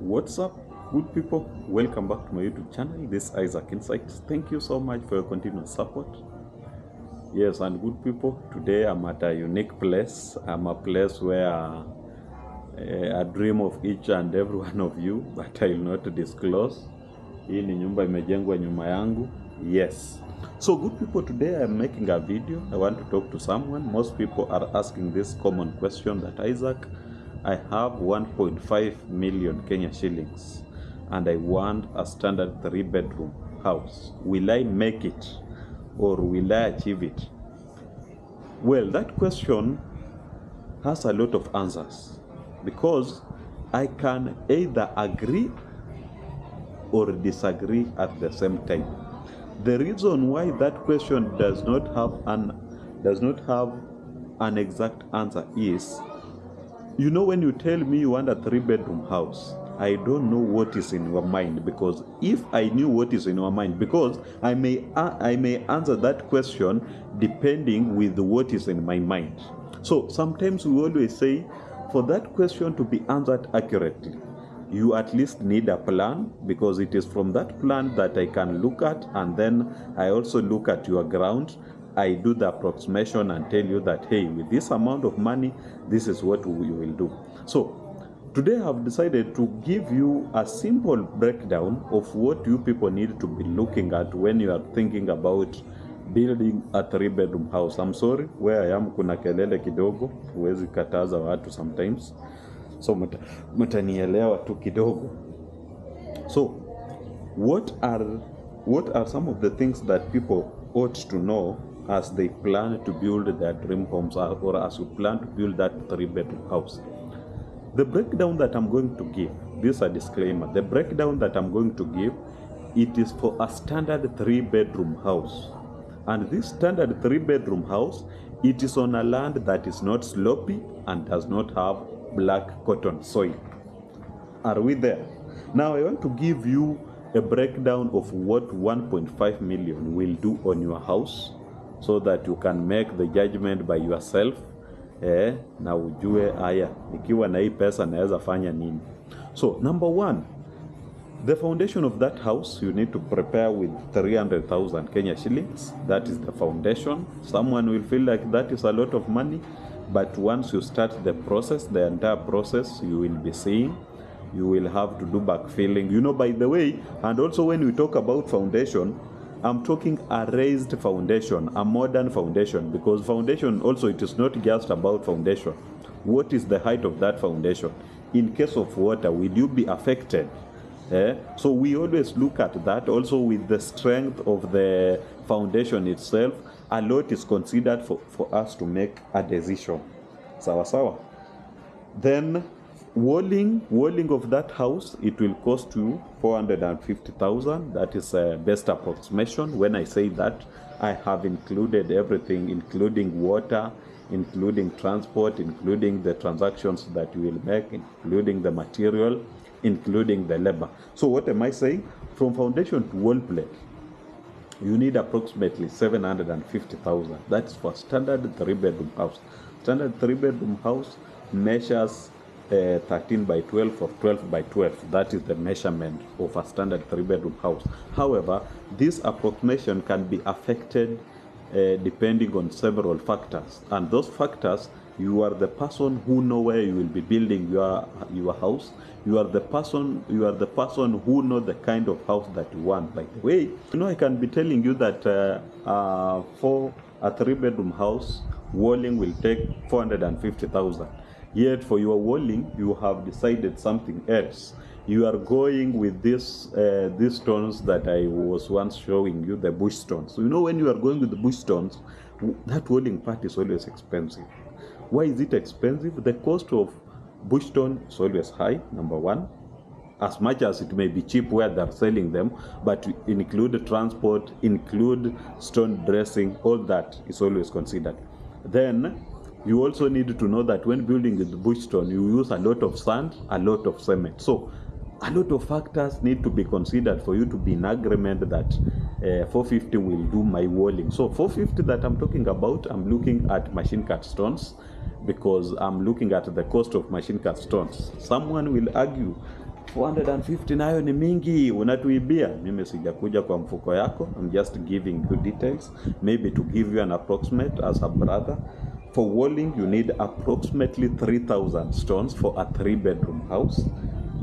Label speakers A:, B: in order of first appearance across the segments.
A: What's up, good people? Welcome back to my YouTube channel. This is Isaac Insights. Thank you so much for your continuous support. Yes, and good people, today I'm at a unique place. I'm a place where I dream of each and every one of you, but I will not disclose. Hii ni nyumba imejengwa nyuma yangu. Yes. So good people, today I'm making a video. I want to talk to someone. Most people are asking this common question that Isaac, I have 1.5 million Kenya shillings and I want a standard 3-bedroom house. Will I make it or will I achieve it? Well, that question has a lot of answers because I can either agree or disagree at the same time. The reason why that question does not have an exact answer is, you know, when you tell me you want a 3-bedroom house, I don't know what is in your mind, because if I knew what is in your mind, because I may answer that question depending with what is in my mind. So sometimes we always say, for that question to be answered accurately, you at least need a plan, because it is from that plan that I can look at, and then I also look at your ground. I do the approximation and tell you that, hey, with this amount of money, this is what we will do. So today I've decided to give you a simple breakdown of what you people need to be looking at when you are thinking about building a 3-bedroom house. I'm sorry, where I am kuna kelele kidogo, huwezi kataza watu sometimes. So mtanielewa tu kidogo. So what are some of the things that people ought to know as they plan to build their dream homes, or as you plan to build that 3-bedroom house? The breakdown that I'm going to give, this is a disclaimer, the breakdown that I'm going to give, it is for a standard 3-bedroom house. And this standard 3-bedroom house, it is on a land that is not slopey and does not have black cotton soil. Are we there? Now I want to give you a breakdown of what 1.5 million will do on your house, so that you can make the judgment by yourself. Na ujue haya, nikiwa na hii pesa naweza fanya nini. So number one, the foundation of that house, you need to prepare with 300,000 Kenya shillings. That is the foundation. Someone will feel like that is a lot of money, but once you start the process, the entire process, you will be seeing, you will have to do backfilling. You know, by the way, and also when we talk about foundation, I'm talking a raised foundation, a modern foundation, because foundation also, it is not just about foundation. What is the height of that foundation? In case of water, will you be affected? So we always look at that. Also with the strength of the foundation itself, a lot is considered for us to make a decision. Sawa sawa. Then walling of that house, it will cost you 450,000. That is a best approximation. When I say that, I have included everything, including water, including transport, including the transactions that you will make, including the material, including the labor. So what am I saying? From foundation to wall plate, you need approximately 750,000. That's for standard 3-bedroom house. Standard 3-bedroom house measures 13 by 12 or 12 by 12. That is the measurement of a standard 3-bedroom house. However, this approximation can be affected depending on several factors, and those factors, you are the person who know where you will be building your house. You are the person who know the kind of house that you want. By the way, you know, I can be telling you that for a 3-bedroom house, walling will take 450,000. Yet for your walling, you have decided something else. You are going with these stones that I was once showing you, the bush stones. So you know, when you are going with the bush stones, that walling part is always expensive. Why is it expensive? The cost of bush stone is always high, number one. As much as it may be cheap where they're selling them, but include transport, include stone dressing, all that is always considered. Then you also need to know that when building with bush stone, you use a lot of sand, a lot of cement. So a lot of factors need to be considered for you to be in agreement that 450 will do my walling. So 450 that I'm talking about, I'm looking at machine cut stones, because I'm looking at the cost of machine cut stones. Someone will argue 450 nayo ni mingi, unatuibia. Mimi sijakuja kwa mfuko yako. I'm just giving you details, maybe to give you an approximate as a brother. For walling, you need approximately 3,000 stones for a 3-bedroom house.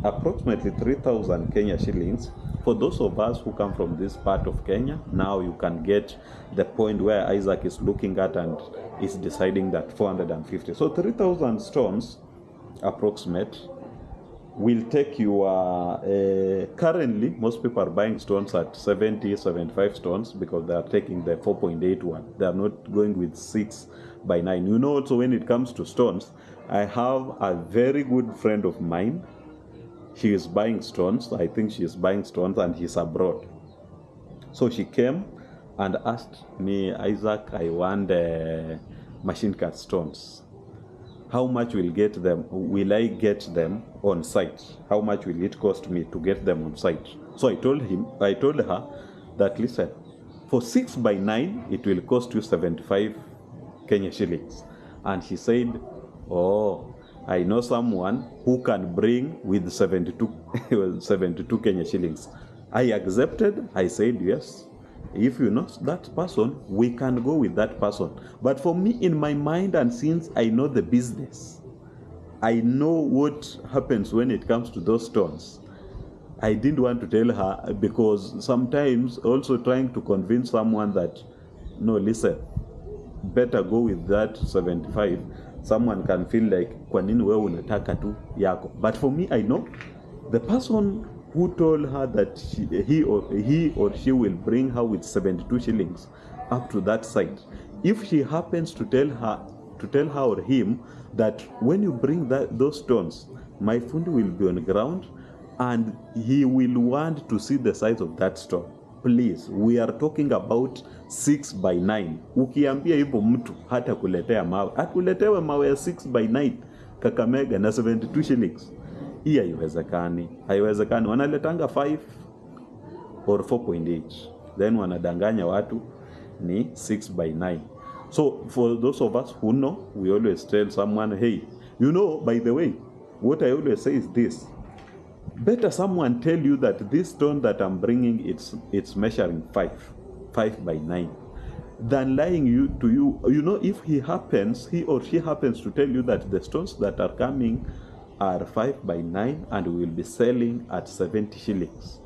A: Approximately 3,000 Kenya shillings. For those of us who come from this part of Kenya, now you can get the point where Isaac is looking at and is deciding that 450. So 3,000 stones, approximate, will take you, currently, most people are buying stones at 70, 75 stones because they are taking the 4.8 one. They are not going with 6 by 9. You know, also when it comes to stones, I have a very good friend of mine. She is buying stones. I think she is buying stones and he's abroad. So she came and asked me, Isaac, I want machine cut stones. How much will get them? Will I get them on site? How much will it cost me to get them on site? So I told her that, listen, for 6 by 9, it will cost you 75 Kenya shillings. And she said, oh, I know someone who can bring with 72 Kenya shillings. I accepted. I said, yes. If you know that person, we can go with that person. But for me, in my mind, and since I know the business, I know what happens when it comes to those stones, I didn't want to tell her, because sometimes also trying to convince someone that, no, listen, better go with that 75. Someone can feel like, kwa nini wewe unataka tu yako? But for me, I know the person who told her that he or she will bring her with 72 shillings up to that site. If she happens to tell her or him that when you bring those stones, my fundi will be on the ground and he will want to see the size of that stone. Please, we are talking about 6 by 9. Ukiambia hivyo mtu hata kuletea mawe, akuletewe mawe ya 6 by 9 Kakamega na 72 shillings. Hii haiwezekani. Wanaletanga 5 or 4.8, then wanadanganya watu ni 6 by 9. So for those of us who know, we always tell someone, hey, you know, by the way, what I always say is this: better someone tell you that this stone that I'm bringing, it's measuring 5 by 9, than lying to you. You know, if he or she happens to tell you that the stones that are coming are 5 by 9 and will be selling at 70 shillings.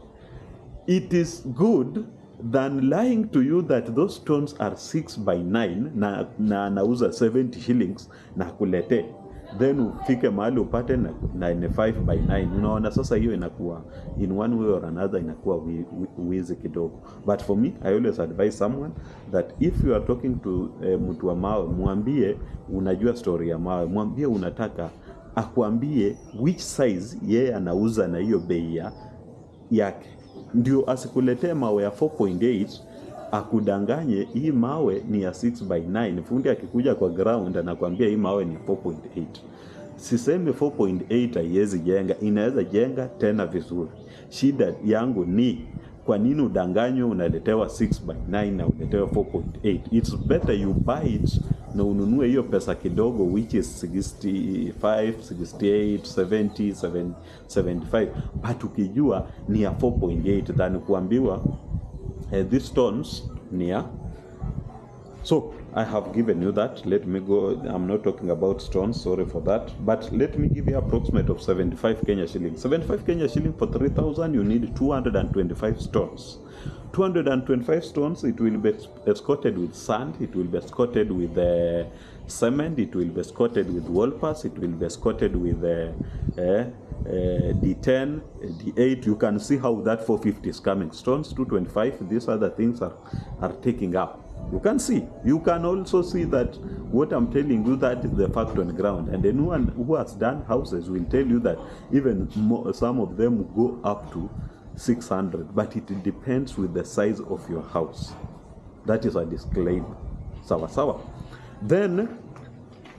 A: It is good than lying to you that those stones are 6 by 9 na anauza 70 shillings na kulete. Then ufike mahali upate na 5 by 9. Unaona sasa hiyo inakuwa, in one way or another, inakuwa wizi kidogo. But for me, I always advise someone that if you are talking to mtu wa mawe, mwambie unajua story ya mawe, mwambie unataka akuambie which size yeye anauza na hiyo bei yake, ndio asikuletee mawe ya 4.8 akudanganye hii mawe ni ya 6 by 9. Fundi akikuja kwa ground anakuambia hii mawe ni 4.8. Sisemi 4.8 haiwezi jenga, inaweza jenga tena vizuri. Shida yangu ni kwa nini udanganywe unaletewa 6 by 9 na unaletewa 4.8. It's better you buy it na ununue hiyo pesa kidogo, which is 65, 68, 70, 75, but ukijua ni ya 4.8 than kuambiwa these stones ni ya. So I have given you that. Let me go. I'm not talking about stones, sorry for that, but let me give you approximate of 75 Kenya shillings. 75 Kenya shilling for 3,000, you need 225 stones. 225 stones, it will be escorted with sand, it will be escorted with cement, it will be escorted with wall pass, it will be escorted with D10, D8. You can see how that 450 is coming. Stones 225, these other things are taking up. You can see. You can also see that what I'm telling you, that is the fact on the ground. And anyone who has done houses will tell you that even some of them go up to 600, but it depends with the size of your house. That is a disclaimer. Sawa. Then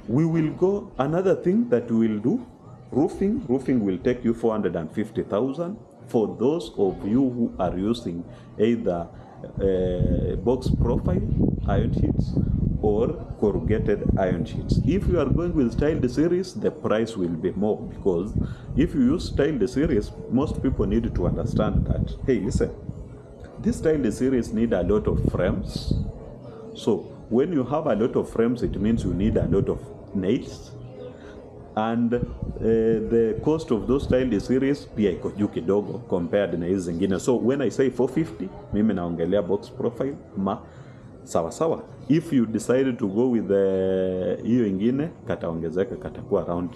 A: we will go, another thing that we will do, roofing. Roofing will take you 450,000 for those of you who are using either box profile iron sheets or corrugated iron sheets. If you are going with tiled series, the price will be more, because if you use tiled series, most people need to understand that, hey, listen, this tiled series need a lot of frames. So when you have a lot of frames, it means you need a lot of nails, and the cost of those tiled series pia iko juu kidogo compared na hizi zingine. So when I say 450, mimi naongelea box profile sawa. If you decide to go with hiyo ingine, kataongezeka, katakuwa around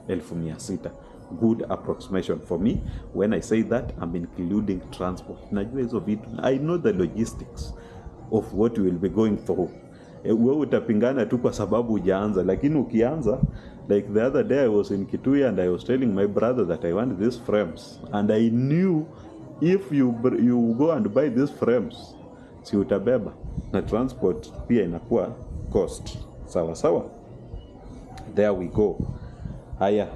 A: 1600. Good approximation for me. When I say that, I'm including transport. Najua hizo vitu. I know the logistics of what you will be going through. Wewe utapingana tu kwa sababu hujaanza, lakini ukianza, like the other day I was in Kitui and I was telling my brother that I want these frames, and I knew if you go and buy these frames, si utabeba na transport pia inakuwa cost. Sawa. There we go. Haya,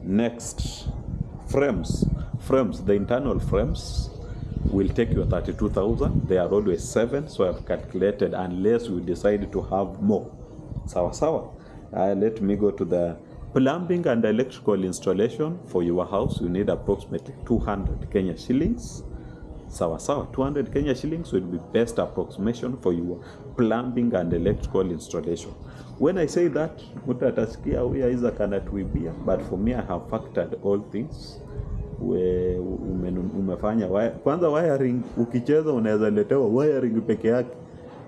A: next, frames, the internal frames will take you 32,000. They are always 7, so I've calculated, unless we decide to have more. Sawa. Let me go to the plumbing and electrical installation for your house. You need approximately 200 Kenya shillings. Sawa. 200 Kenya shillings will be best approximation for your plumbing and electrical installation. When I say that, mtu atasikia huyu aiza kana tuibia, but for me I have factored all things. Umefanya kwanza wiring, ukicheza unaweza letewa wiring peke yake,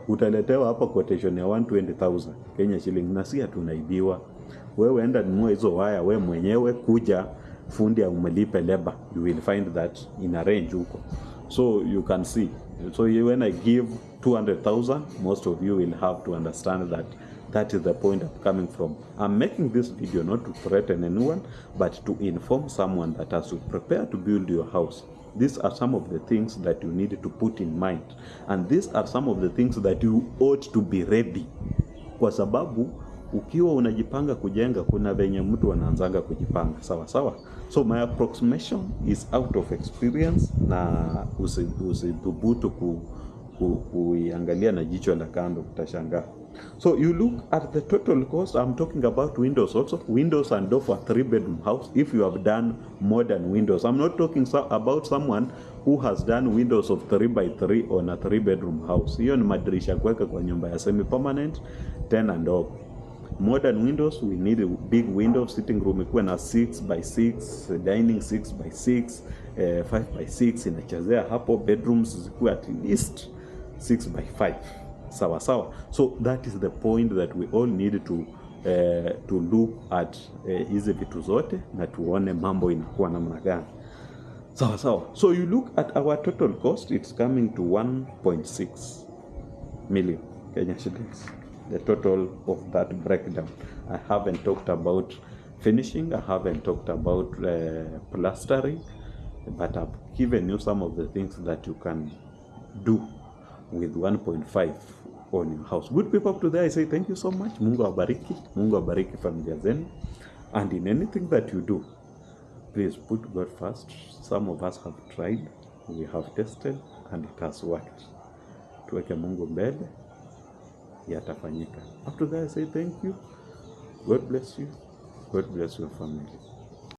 A: utaletewa hapa quotation ya 120,000 Kenya shilling, na si tunaibiwa. Wewe enda nunua hizo wire wewe mwenyewe, kuja fundi umelipe labor, you will find that in a range huko. So you can see. So when I give 200,000, most of you will have to understand that that is the point I'm coming from. I'm making this video not to threaten anyone, but to inform someone that as you prepare to build your house, these are some of the things that you need to put in mind. And these are some of the things that you ought to be ready. Kwa sababu, ukiwa unajipanga kujenga, kuna venye mtu anaanzanga kujipanga. Sawa. So my approximation is out of experience, na usithubutu kuiangalia na jicho la kando, utashangaa. So you look at the total cost. I'm talking about windows also. Windows and door for a 3-bedroom house. If you have done modern windows, I'm not talking about someone who has done windows of 3x3 on a 3-bedroom house. Hiyo ni madirisha kuweka kwa nyumba ya semi-permanent, 10 and up. Modern windows, we need a big window. Sitting room ikuwe na 6x6, dining 6x6, 5x6 inachezea hapo. Bedrooms zikuwe at least 6x5. Sawa. So that is the point that we all need to look at hizi vitu zote na tuone mambo inakuwa namna gani. Sawa. So you look at our total cost, it's coming to 1.6 million Kenya shillings. The total of that breakdown. I haven't talked about finishing, I haven't talked about plastering, but I've given you some of the things that you can do with 1.5 on your house. Good people, up to there I say thank you so much. Mungu abariki familia zenu, and in anything that you do, please put God first. Some of us have tried, we have tested, and it has worked. Tuweke Mungu mbele, yatafanyika. Up to there I say thank you. God bless you. God bless your family.